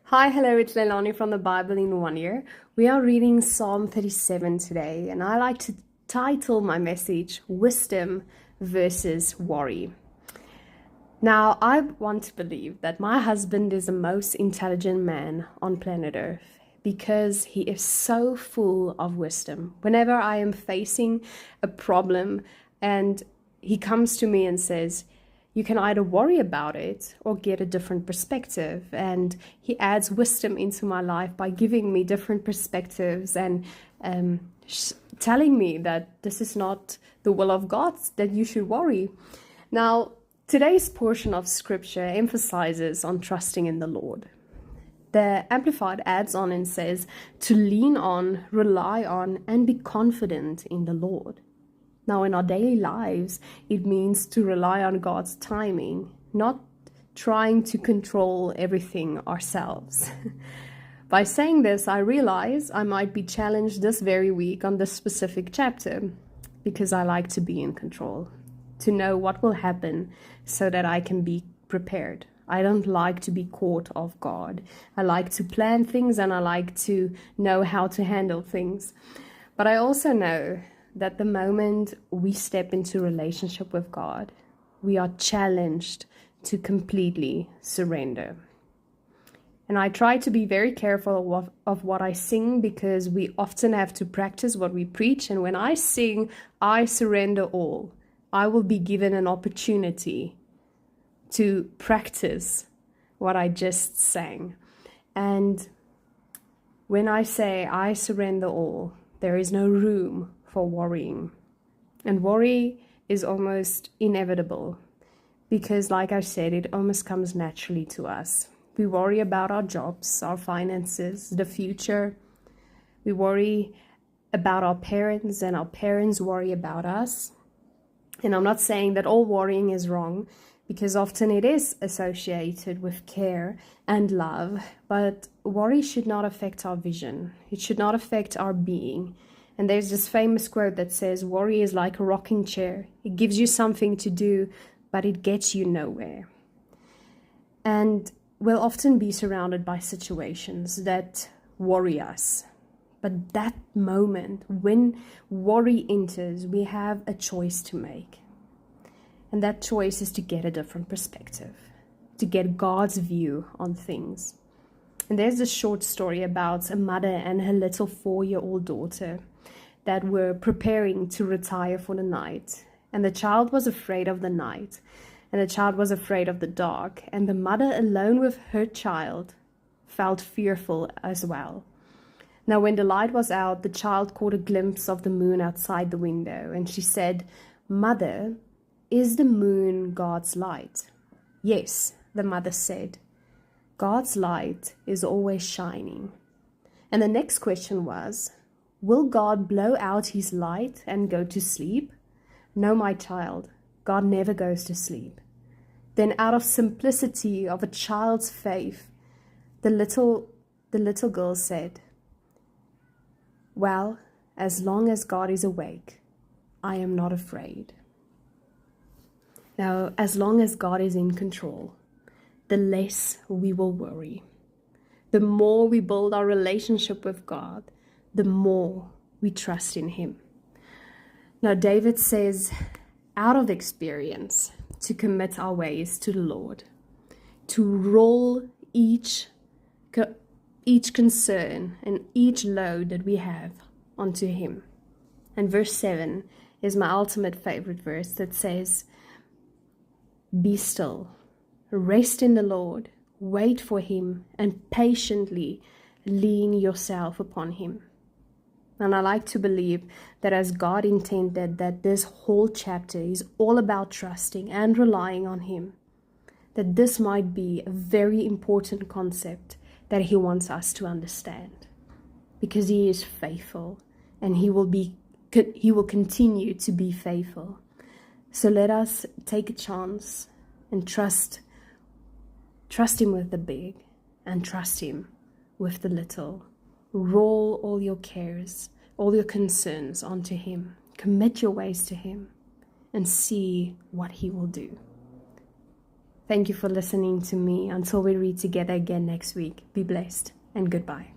Hi, hello, it's Leilani from the Bible in 1 Year. We are reading Psalm 37 today, and I like to title my message Wisdom versus Worry. Now, I want to believe that my husband is the most intelligent man on planet Earth because he is so full of wisdom. Whenever I am facing a problem and he comes to me and says, you can either worry about it or get a different perspective. And he adds wisdom into my life by giving me different perspectives and telling me that this is not the will of God, that you should worry. Now, today's portion of scripture emphasizes on trusting in the Lord. The Amplified adds on and says to lean on, rely on, and be confident in the Lord. Now, in our daily lives, it means to rely on God's timing, not trying to control everything ourselves. By saying this, I realize I might be challenged this very week on this specific chapter because I like to be in control, to know what will happen so that I can be prepared. I don't like to be caught off guard. I like to plan things and I like to know how to handle things. But I also know that the moment we step into relationship with God, we are challenged to completely surrender. And I try to be very careful of what I sing because we often have to practice what we preach. And when I sing, I surrender all, I will be given an opportunity to practice what I just sang. And when I say I surrender all, there is no room for worrying. And worry is almost inevitable because, like I said, it almost comes naturally to us. We worry about our jobs, our finances, the future. We worry about our parents, and our parents worry about us. And I'm not saying that all worrying is wrong, because often it is associated with care and love, but worry should not affect our vision. It should not affect our being. And there's this famous quote that says, worry is like a rocking chair. It gives you something to do, but it gets you nowhere. And we'll often be surrounded by situations that worry us. But that moment, when worry enters, we have a choice to make. And that choice is to get a different perspective, to get God's view on things. And there's this short story about a mother and her little 4-year-old daughter that were preparing to retire for the night. And the child was afraid of the night, and the child was afraid of the dark. And the mother, alone with her child, felt fearful as well. Now, when the light was out, the child caught a glimpse of the moon outside the window, and she said, "Mother, is the moon God's light?" "Yes," the mother said. "God's light is always shining." And the next question was, "Will God blow out his light and go to sleep?" "No, my child, God never goes to sleep." Then, out of simplicity of a child's faith, the little girl said, "Well, as long as God is awake, I am not afraid." Now, as long as God is in control, the less we will worry. The more we build our relationship with God, the more we trust in Him. Now, David says, out of experience, to commit our ways to the Lord, to roll each concern and each load that we have onto Him. And verse 7 is my ultimate favorite verse that says, "Be still, rest in the Lord, wait for Him, and patiently lean yourself upon Him." And I like to believe that as God intended, that this whole chapter is all about trusting and relying on Him, that this might be a very important concept that He wants us to understand, because He is faithful and He will continue to be faithful. So let us take a chance and trust Him with the big and trust Him with the little. Roll all your cares, all your concerns onto Him. Commit your ways to Him and see what He will do. Thank you for listening to me. Until we read together again next week, be blessed and goodbye.